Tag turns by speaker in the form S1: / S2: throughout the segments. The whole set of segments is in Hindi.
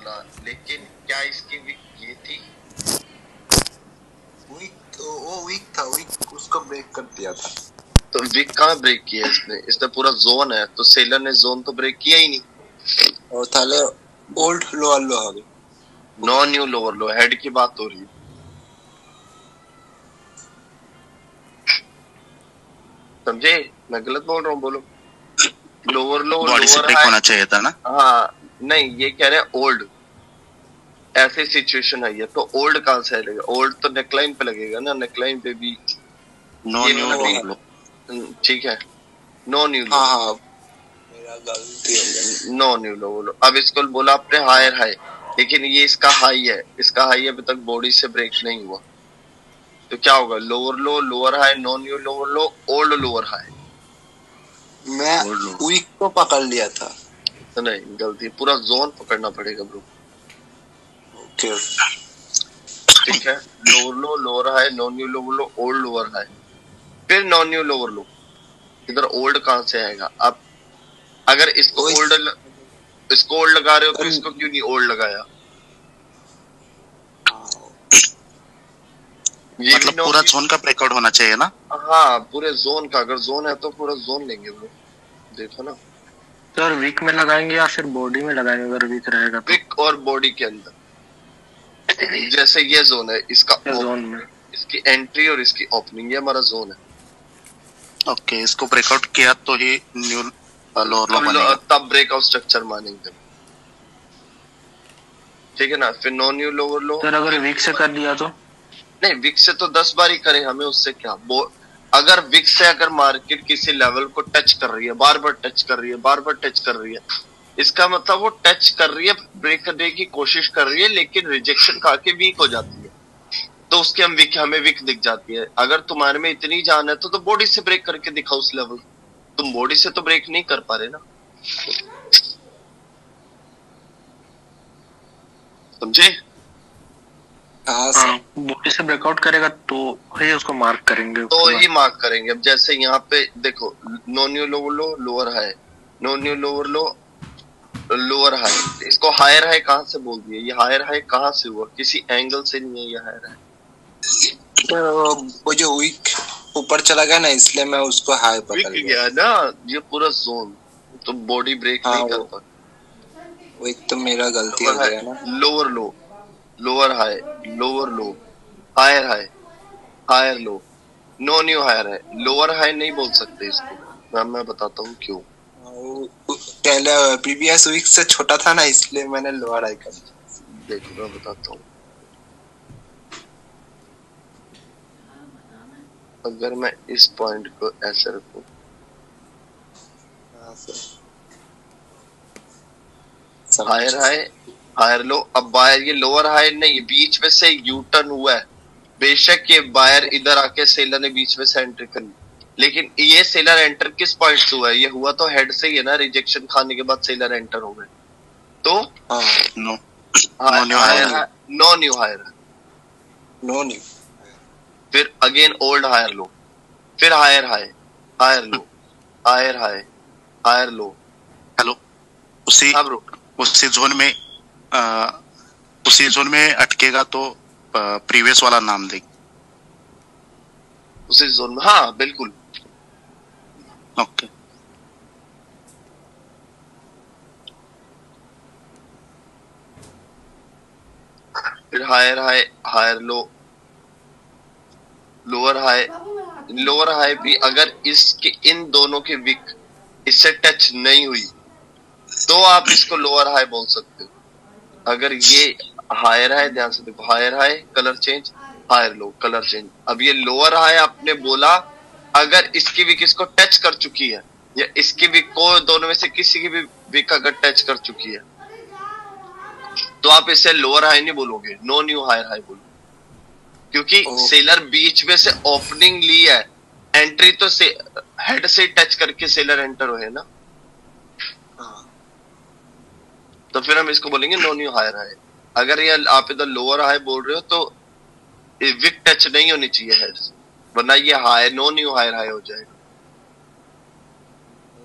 S1: बोला, लेकिन क्या इसकी विक ये थी?
S2: वो वीक था, वीक उसको ब्रेक कर दिया था।
S1: तो विक कहाँ ब्रेक किया इसने? इसने पूरा जोन है, तो सेलर ने जोन तो ब्रेक किया ही नहीं।
S2: और थाले ओल्ड लोअर लो হবে
S1: no new lower low, head की बात हो रही है। समझे? मैं गलत बोल रहा हूँ? बोलो। लोअर लो,
S3: बॉडी से
S1: लोअर
S3: ब्रेक
S1: हाई
S3: होना चाहिए था ना।
S1: हाँ नहीं, ये कह रहे हैं ओल्ड, ऐसी सिचुएशन है ये, तो ओल्ड कहाँ से लगेगा? ओल्ड तो नेकलाइन पे लगेगा ना, नेकलाइन पे भी
S3: नो
S1: ये
S3: न्यू
S1: कभी
S3: लो।
S1: ठीक है। नो न्यू लो,
S2: हाँ हाँ मेरा गलती हो गया।
S1: नो न्यू लो बोलो। अब इसको बोला आपने हायर हाई, लेकिन ये इसका हाई है, इसका हाई अभी तक बॉडी से ब्रेक नहीं हुआ, तो क्या होगा? Lower low, lower high, no new lower low, old lower high.
S2: मैं वीक को पकड़ लिया था।
S1: तो नहीं, गलती, पूरा जोन पकड़ना पड़ेगा ब्रो।
S2: ओके
S1: ठीक है, lower low, lower high, no new lower low, old lower high, फिर नो न्यू लोअर लो। इधर ओल्ड कहाँ से आएगा? अब अगर इसको ओल्ड लगा रहे हो तो इसको क्यों नहीं ओल्ड लगाया? ये
S3: मतलब
S1: भी
S3: पूरा जोन का ब्रेकआउट होना चाहिए ना।
S1: हाँ, पूरे जोन का, अगर जोन है तो पूरा जोन लेंगे ब्रो। देखो ना
S4: सर, वीक में लगाएंगे या फिर बॉडी में लगाएंगे? अगर वीक रहेगा तो
S1: विक और बॉडी के अंदर, जैसे ये जोन है इसका,
S4: जोन में
S1: इसकी एंट्री और इसकी ओपनिंग, ये हमारा जोन है।
S3: ओके, इसको ब्रेकआउट किया तो ही न्यू लोअर लो बनेगा।
S1: तब ब्रेकआउट स्ट्रक्चर मानेंगे, ठीक है ना। फिर no new lower low.
S4: Sir, अगर वीक से कर दिया तो?
S1: नहीं, विक से तो 10 बार ही करें, हमें उससे क्या। अगर विक से अगर मार्केट किसी लेवल को टच कर रही है, बार बार टच कर रही है, बार बार टच कर रही है, इसका मतलब वो टच कर रही है, ब्रेक करने की कोशिश कर रही है, लेकिन रिजेक्शन खा के वीक हो जाती है, तो उसके हमें विक दिख जाती है। अगर तुम्हारे में इतनी जान है तो बॉडी से ब्रेक करके दिखाओ उस लेवल। तुम बॉडी से तो ब्रेक नहीं कर पा रहे ना, समझे?
S4: हाँ, बॉडी से ब्रेकआउट करेगा तो ही उसको मार्क करेंगे,
S1: तो ही मार्क करेंगे। अब जैसे यहाँ पे देखो, no new lower low, lower high, no new lower low, lower high. इसको हायर हाई कहाँ से बोल दिया? ये हायर हाई कहाँ से हुआ? किसी एंगल से नहीं है ये हायर हाई।
S2: तो वो जो वीक ऊपर चला गया ना, इसलिए मैं उसको हाई पकड़
S1: गया ना, ये पूरा जोन, तो बॉडी ब्रेक नहीं कर पा।
S2: वो एक तो मेरा गलती हो गया ना।
S1: Lower low, lower high, lower low, higher high, higher low, no new higher है। लोअर हाई नहीं बोल सकते इसको, मैं बताता हूँ क्यों।
S2: पहले प्रीवियस वीक से छोटा था ना, इसलिए मैंने लोअर हाई कर दिया।
S1: देखो मैं बताता हूँ, अगर मैं इस पॉइंट को ऐसे रखूं, हायर हाई, हायर लो। अब बायर, ये लोअर हाई नहीं, बीच में से यू टर्न हुआ है। बेशक ये बायर इधर आके सेलर ने बीच में से एंटर करी, लेकिन ये सेलर एंटर किस पॉइंट से हुआ है? ये हुआ तो हेड से ही है ना, रिजेक्शन खाने के बाद सेलर एंटर हो गए, तो
S3: no
S1: new higher, no new higher,
S2: no new.
S1: फिर अगेन ओल्ड हायर लो, फिर higher high, higher low, higher high, higher low.
S3: Hello, उसी जोन में अटकेगा तो प्रीवियस वाला नाम दे।
S1: उसी जोन में, हाँ बिल्कुल।
S3: ओके,
S1: फिर higher high, higher low, lower high. Lower high भी अगर इसके, इन दोनों की विक इससे टच नहीं हुई तो आप इसको लोअर हाई बोल सकते हो। अगर ये हायर हाई, ध्यान से देखो, higher high colour change, higher low colour change. अब ये लोअर हाई आपने बोला, अगर इसकी विक इसको टच कर चुकी है, या इसकी विक को, दोनों में से किसी की भी विक अगर टच कर चुकी है, तो आप इसे लोअर हाई नहीं बोलोगे, नो न्यू हायर हाई बोलोगे, क्योंकि सेलर बीच में से ओपनिंग ली है, एंट्री तो से हेड से टच करके सेलर एंटर हुए ना, तो फिर हम इसको बोलेंगे नो न्यू हायर हाई। अगर ये आप इधर लोअर हाई बोल रहे हो तो विक टच नहीं होनी चाहिए हेड से, वरना ये high, no new higher high हो जाएगा।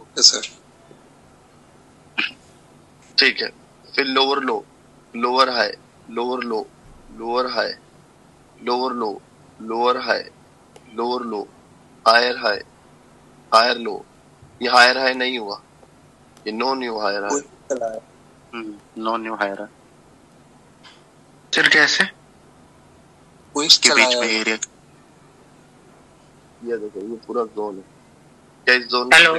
S2: ओके सर,
S1: ठीक है, फिर lower low, lower high, lower low, lower high, lower low, lower high, lower low, higher high, higher low. ये हायर हाई नहीं हुआ, ये no new higher high.
S2: Quick चला है।
S3: नो न्यू हायर है।
S4: फिर कैसे?
S2: क्विक
S3: इसके
S2: चला
S3: बीच में
S2: है।
S3: एरिया
S1: ये देखो ये पूरा जोन है। क्या इस जोन
S4: हेलो।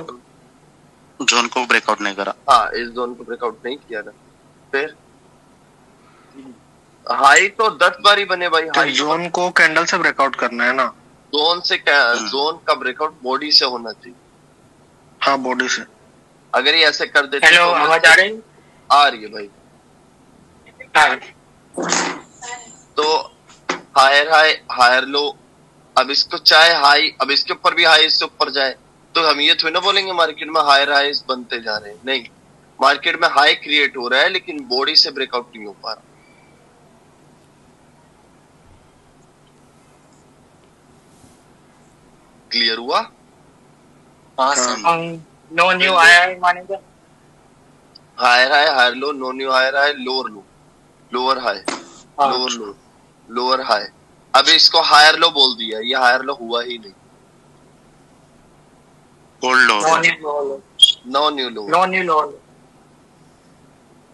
S3: जोन को ब्रेकआउट नहीं करा।
S1: हाँ, इस जोन को ब्रेकआउट नहीं किया ना। फिर हाई तो 10 बार ही बने भाई।
S4: तो
S1: हाई
S4: जोन को कैंडल से ब्रेकआउट करना है ना?
S1: जोन से जोन का ब्रेकआउट बॉडी से होना चाहिए।
S4: हाँ, बॉडी से।
S1: अगर ये ऐसे कर देते
S4: हेलो,
S1: तो
S4: आवाज आ रही?
S1: आ रही है भाई।
S4: हाँ।
S1: तो हायर हाई, हायर लो। अब इसको चाहे हाई, अब इसके ऊपर भी हाई, इससे ऊपर जाए तो हम ये थोड़ी ना बोलेंगे मार्केट में हायर हाईस बनते जा रहे हैं। नहीं, मार्केट में हाई क्रिएट हो रहा है लेकिन बॉडी से ब्रेकआउट नहीं हो पा रहा। क्लियर हुआ?
S2: हाँ सर।
S4: नो न्यू आया है मानेंगे।
S1: Higher high, higher low, no new higher high, lower low, lower high, lower low, lower high. अब इसको हायर लो बोल दिया, ये हायर लो हुआ ही नहीं।
S3: गोल्ड लो,
S1: नो न्यू लो।
S4: नो न्यू लो।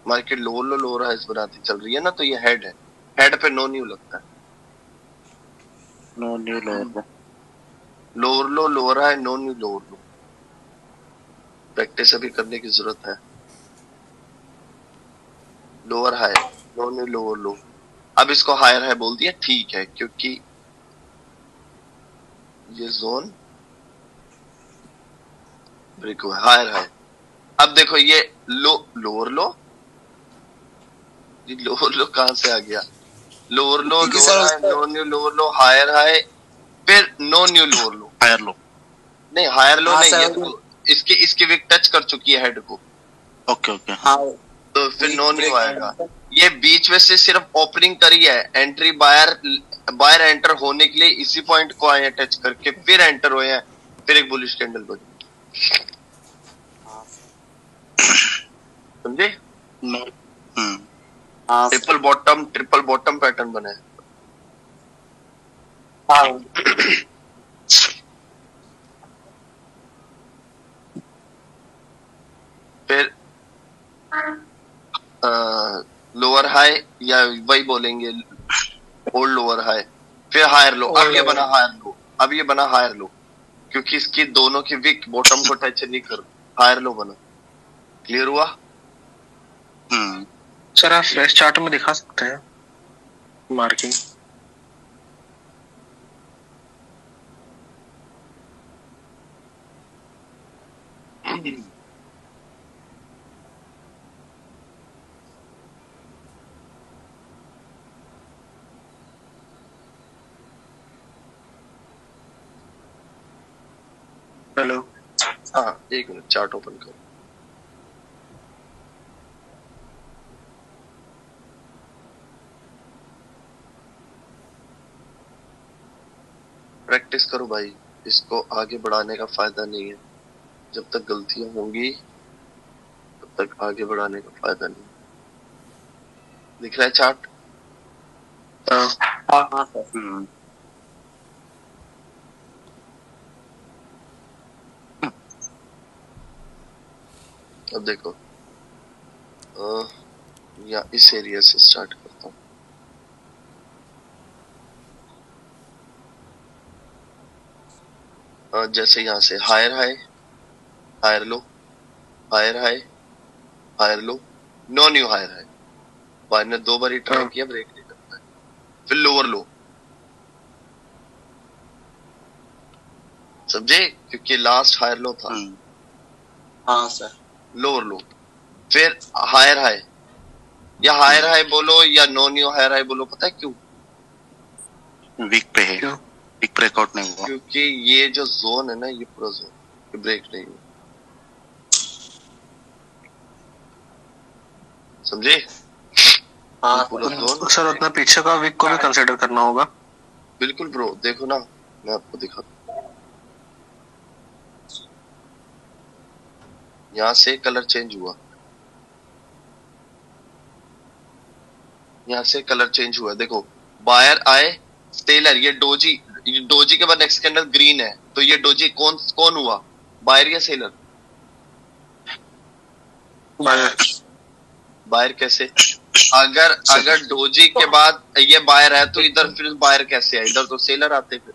S1: मार्केट लोअर लो, लोअर हाईस बनाती चल रही है ना, तो ये हेड है। हेड पे नो न्यू लगता है।
S3: No new lower,
S1: lower low, lower high, no new lower low. Practice अभी करने की जरूरत है। Lower high, no new lower low. अब इसको हायर हाई बोल दिया, ठीक है, क्योंकि ये जोन ब्रेक हुआ। Higher high. अब देखो ये लो, लोअर लो, ये लोअर लो कहां से आ गया? लोअर लो,
S2: क्योंकि
S1: लोअर
S2: सर
S1: हाई,
S2: उसका
S1: no new lower low, higher high, फिर no new lower low.
S3: Higher low.
S1: नहीं, हायर लो
S2: हाँ
S1: नहीं, ये
S2: सर
S1: देखो इसकी इसकी विक टच कर चुकी है हेड को,
S3: ओके ओके।
S2: हाँ
S1: तो फिर नो
S2: वीक
S1: न्यू
S2: ब्रेक
S1: आएगा। ये बीच में से सिर्फ ओपनिंग करी है, एंट्री बायर, बायर एंटर होने के लिए इसी पॉइंट को आए टच करके, फिर एंटर हुए हैं, फिर एक बुलिश कैंडल बनी। समझे?
S3: नो।
S2: हाँ
S1: ट्रिपल बॉटम पैटर्न बना है। फिर लोअर हाई, या वही बोलेंगे ओल्ड लोअर हाई, फिर हायर लो। अब ये बना हायर लो, अब ये बना हायर लो, क्योंकि इसकी दोनों की विक बॉटम को टच नहीं कर, हायर लो बना। क्लियर हुआ?
S4: सर आप फ्लैश चार्ट में दिखा सकते हैं मार्किंग? हेलो।
S1: हाँ, एक मिनट चार्ट ओपन करो। प्रैक्टिस करो भाई, इसको आगे बढ़ाने का फायदा नहीं है। जब तक गलतियां होंगी तब तक आगे बढ़ाने का फायदा नहीं। दिख रहा है चार्ट?
S2: हाँ सर।
S1: अब देखो, या इस एरिया से स्टार्ट करता हूँ। जैसे यहाँ से higher high, higher low, higher high, higher low, no new higher high. बाय ने 2 बार ट्राई किया, ब्रेक नहीं करता है। फिर लोअर लो, समझे? क्योंकि लास्ट हायर लो था।
S2: हाँ सर।
S1: लोअर लो, फिर हायर हाई, या हायर हाई बोलो या नो न्यू हायर हाई बोलो। पता है क्यों?
S3: वीक पे है, वीक ब्रेकआउट नहीं हुआ।
S1: क्योंकि ये जो जोन है ना, ये पूरा जोन ब्रेक नहीं हुआ। समझे?
S2: हाँ
S1: पूरा जोन।
S4: सर उतना पीछे का वीक को भी कंसीडर करना होगा।
S1: बिल्कुल ब्रो, देखो ना, मैं आपको दिखाता हूँ। यहाँ से कलर चेंज हुआ, यहाँ से कलर चेंज हुआ, देखो बायर आए, सेलर, ये डोजी के बाद नेक्स्ट कैंडल ग्रीन है, तो ये डोजी कौन हुआ, बायर या सेलर? बायर कैसे? अगर डोजी के बाद ये बायर है तो इधर फिर बायर कैसे है? इधर तो सेलर आते फिर।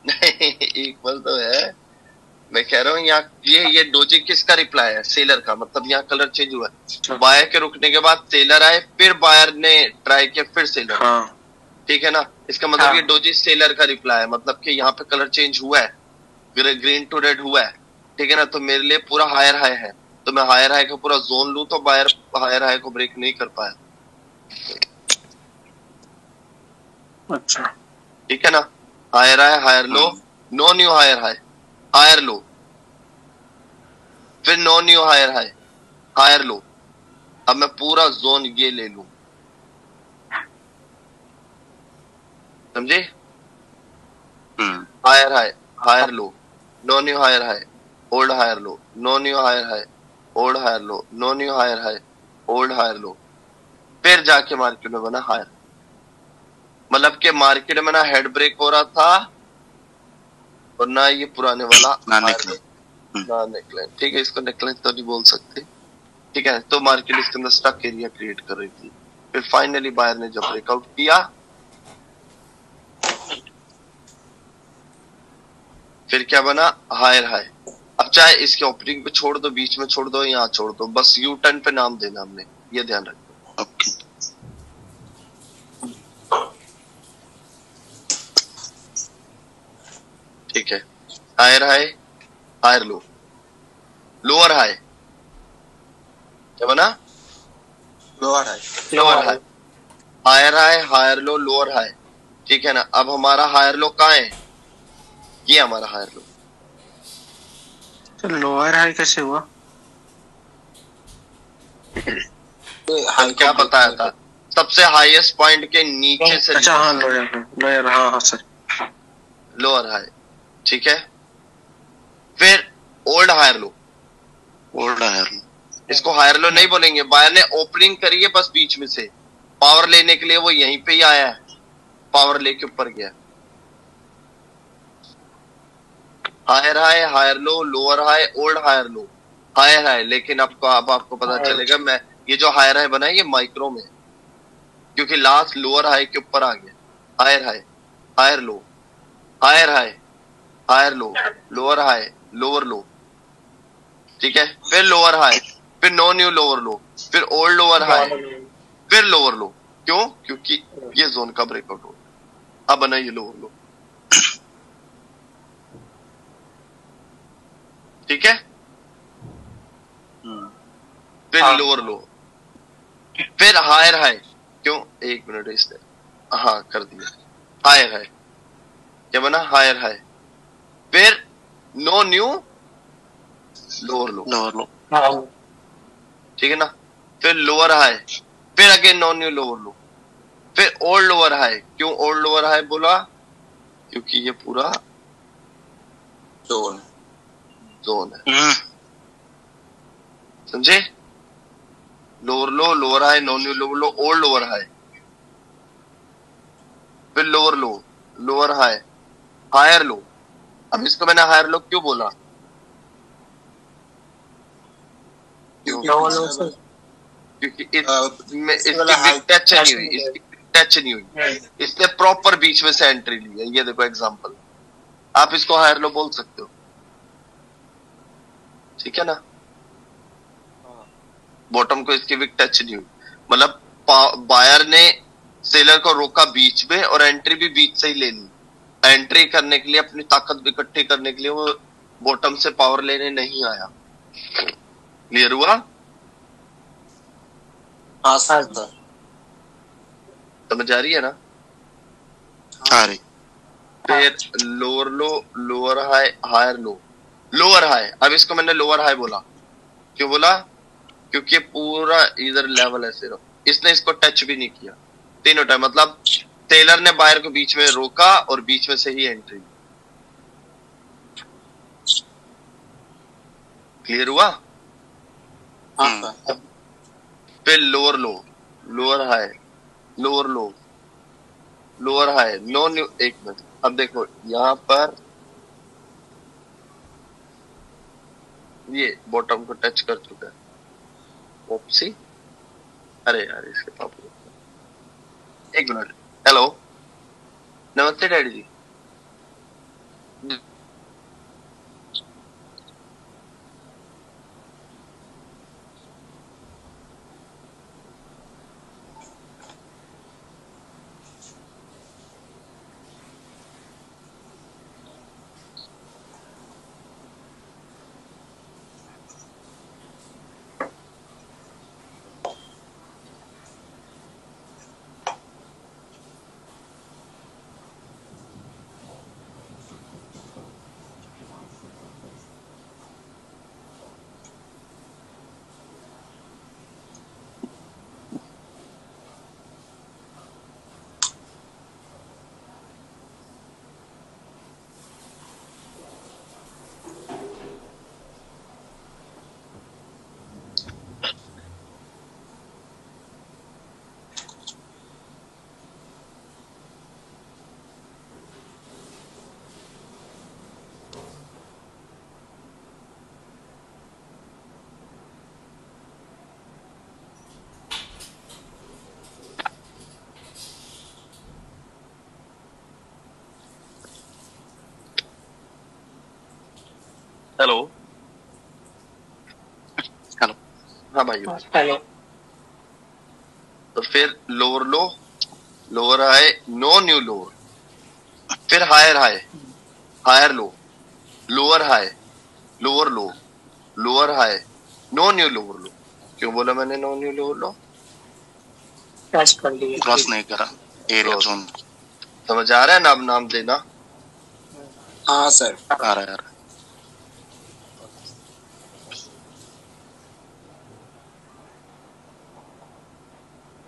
S1: नहीं इक्वल तो है, मैं कह रहा हूँ यहाँ ये डोजी किसका रिप्लाई है? सेलर का, मतलब यहाँ कलर चेंज हुआ है। बायर के रुकने के बाद सेलर आए, फिर बायर ने ट्राई किया, फिर सेलर। हाँ। ठीक है ना, इसका मतलब ये डोजी सेलर का रिप्लाई है, मतलब कि यहाँ पे कलर चेंज हुआ है, ग्रीन टू रेड हुआ है। ठीक है ना, तो मेरे लिए पूरा हायर हाई है, तो मैं हायर हाई का पूरा जोन लूं तो बायर हायर हाई को ब्रेक नहीं कर पाया। अच्छा ठीक है ना, higher high, higher low, no new higher high, higher low, फिर no new higher high, higher low. अब मैं पूरा जोन ये ले लूं, समझे? Higher high, higher low, no new higher high, old higher low, no new higher high, old higher low, no new higher high, old higher low, फिर जाके मार्केट में बना हायर। मतलब के मार्केट में ना हेड ब्रेक हो रहा था और ना ये पुराने वाला ना निकले। ठीक है, इसको निकले तो नहीं बोल सकते। ठीक है, तो मार्केट इसके अंदर स्टक एरिया क्रिएट कर रही थी, फिर फाइनली बायर ने जब ब्रेकआउट किया, फिर क्या बना, हायर हाई। अब चाहे इसके ओपनिंग पे छोड़ दो, बीच में छोड़ दो, यहाँ छोड़ दो, बस यू टर्न पे नाम देना हमने, ये ध्यान रखो। ओके ठीक है, higher high, higher low, lower high, क्या बना,
S2: lower high,
S1: lower high, higher high, higher low, lower high. ठीक है ना, अब हमारा हायर लो कहाँ है, ये हमारा हायर लो।
S4: तो लोअर हाई कैसे हुआ?
S1: हम क्या बताया था, सबसे हाईएस्ट पॉइंट के नीचे से।
S4: अच्छा हाँ, लोअर, हाँ हाँ सर,
S1: लोअर हाई। ठीक है, फिर old higher low, old higher low, इसको हायर लो नहीं बोलेंगे, बायर ने ओपनिंग करी है बस बीच में से, पावर लेने के लिए वो यहीं पे ही आया है, पावर लेके ऊपर गया। Higher high, higher low, lower high, old higher low, higher high. लेकिन अब आपको पता चलेगा, मैं ये जो हायर हाई बना है ये माइक्रो में, क्योंकि लास्ट लोअर हाई के ऊपर आ गया। Higher high, higher low, higher high, higher low, lower high, lower low. ठीक है, फिर लोअर हाई, फिर नो न्यू लोअर लो, फिर ओल्ड लोअर हाई, फिर लोअर लो। क्यों? क्योंकि ये जोन का ब्रेकआउट हो, अब बना ये लोअर लो। ठीक है, फिर लोअर लो, फिर हायर हाई। क्यों? एक मिनट, इसने हाँ कर दिया, हायर हाई, क्या बना, हायर हाई, फिर no new lower low, lower low. ठीक है ना, फिर लोअर हाई, फिर again no new lower low, फिर ओल्ड लोअर हाई। क्यों ओल्ड लोअर हाई बोला? क्योंकि ये पूरा जोन है, समझे? Lower low, lower high, no new lower low, old lower high, फिर lower low, lower high, higher low. अब इसको मैंने हायर लो क्यों बोला? क्योंकि इसकी टच नहीं हुई, इसकी टच नहीं हुई, इसने प्रॉपर बीच में से एंट्री ली है। ये देखो एग्जांपल, आप इसको हायर लो बोल सकते हो। ठीक है ना, बॉटम को इसकी विक टच नहीं हुई, मतलब बायर ने सेलर को रोका बीच में और एंट्री भी बीच से ही ले ली। एंट्री करने के लिए, अपनी ताकत इकट्ठी करने के लिए वो बॉटम से पावर लेने नहीं आया। क्लियर हुआ?
S2: हाँ सर,
S1: समझ आ रही है ना?
S3: आ रही।
S1: फिर lower low, lower high, higher low, lower high. अब इसको मैंने लोअर हाई बोला, क्यों बोला? क्योंकि पूरा इधर लेवल है सिर्फ, इसने इसको टच भी नहीं किया तीनों टाइम। मतलब टेलर ने बायर को बीच में रोका और बीच में से ही एंट्री। क्लियर हुआ?
S2: हाँ सर।
S1: फिर lower low, lower high, lower low, lower high, no new. एक मिनट, अब देखो यहाँ पर ये बॉटम को टच कर चुका है। ओप्सी, अरे यार इसके पापा। एक मिनट, हेलो, नमस्ते डैडी जी। Hello,
S3: hello.
S1: हाँ भाई।
S4: हेलो।
S1: तो फिर lower low, lower high, no new lower, फिर higher high, higher low, lower high, lower low, lower high, no new lower low. क्यों बोला मैंने no new lower low?
S4: Cross कर दिया।
S3: क्रॉस नहीं करा एरिया
S1: Cross।
S3: जोन।
S1: समझ आ रहा है ना अब नाम देना?
S2: हाँ सर।
S3: आ रहा है।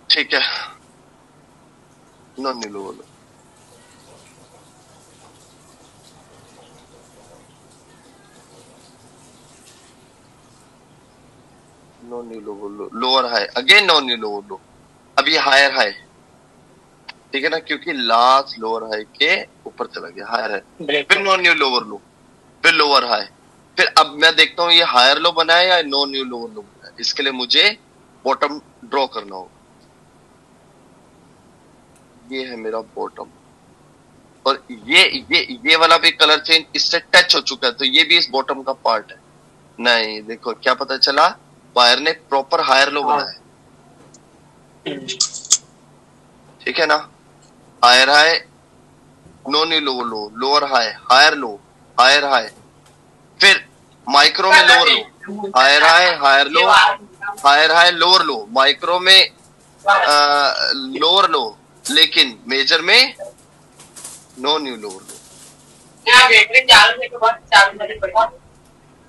S1: ठीक है, no new lower low. No new lower low, lower high, again no new lower low. अब ये हायर हाई, ठीक है ना, क्योंकि लास्ट लोअर हाई के ऊपर चला गया, हायर है। फिर नो न्यू लोअर लो, फिर लोअर हाई, फिर अब मैं देखता हूँ ये हायर लो बनाए या नो न्यू लोअर लो बनाए। इसके लिए मुझे बॉटम ड्रॉ करना होगा। ये है मेरा बॉटम, और ये वाला भी कलर चेंज इससे टच हो चुका है, तो ये भी इस बॉटम का पार्ट है। नहीं, देखो क्या पता चला, वायर ने प्रॉपर हायर लो बनाया। ठीक है ना, higher high, no new lower low, lower high, higher low, higher high, फिर माइक्रो में lower low, higher high, higher low, higher high, lower low, micro में लोअर लो, लेकिन मेजर में नो न्यू लोअर लो।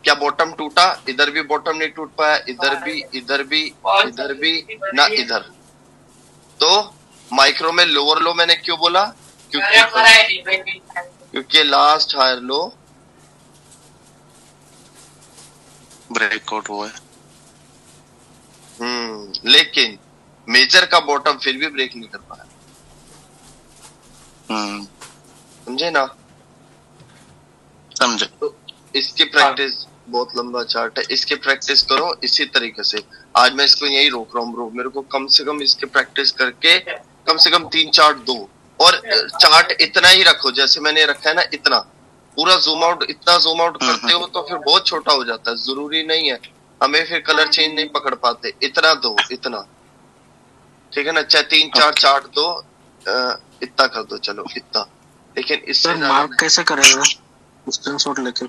S1: क्या बॉटम टूटा? इधर भी बॉटम नहीं टूट पाया, इधर भी, इधर भी, इधर भी ना, इधर। तो माइक्रो में लोअर लो मैंने क्यों बोला? क्योंकि लास्ट हायर लो
S3: ब्रेकआउट हुआ है।
S1: लेकिन मेजर का बॉटम फिर भी ब्रेक नहीं कर पाया। समझे ना?
S3: समझे।
S1: तो इसकी प्रैक्टिस बहुत लंबा चार्ट है, इसकी प्रैक्टिस करो इसी तरीके से। आज मैं इसको यही रोक रहा हूँ ब्रो, मेरे को कम से कम इसकी प्रैक्टिस करके कम से कम 3 चार्ट दो, और चार्ट इतना ही रखो जैसे मैंने रखा है ना, इतना पूरा जूम आउट, इतना जूम आउट करते हो तो फिर बहुत छोटा हो जाता है। जरूरी नहीं है, हमें फिर कलर चेंज नहीं पकड़ पाते। इतना दो, इतना, ठीक है ना, चाहे 3-4 चार्ट दो, इतना कर दो, चलो इतना। लेकिन इससे
S4: मार्क कैसे करेंगे? स्क्रीनशॉट लेके।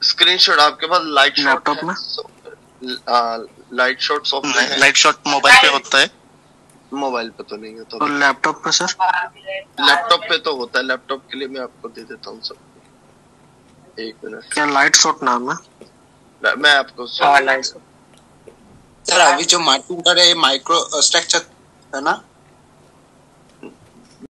S1: स्क्रीनशॉट आपके पास लाइट शॉट
S4: लैपटॉप में?
S1: लाइट शॉट सॉफ्टवेयर है?
S3: लाइट शॉट मोबाइल पे होता है,
S1: मोबाइल पे तो नहीं होता।
S4: और लैपटॉप पे सर?
S1: लैपटॉप पे तो होता है, लैपटॉप के लिए मैं आपको दे देता हूँ सब। एक मिनट,
S4: क्या लाइट शॉट नाम है?
S1: मैं आपको
S2: सर अभी जो मार्किंग कर रहे हैं माइक्रो स्ट्रक्चर है ना?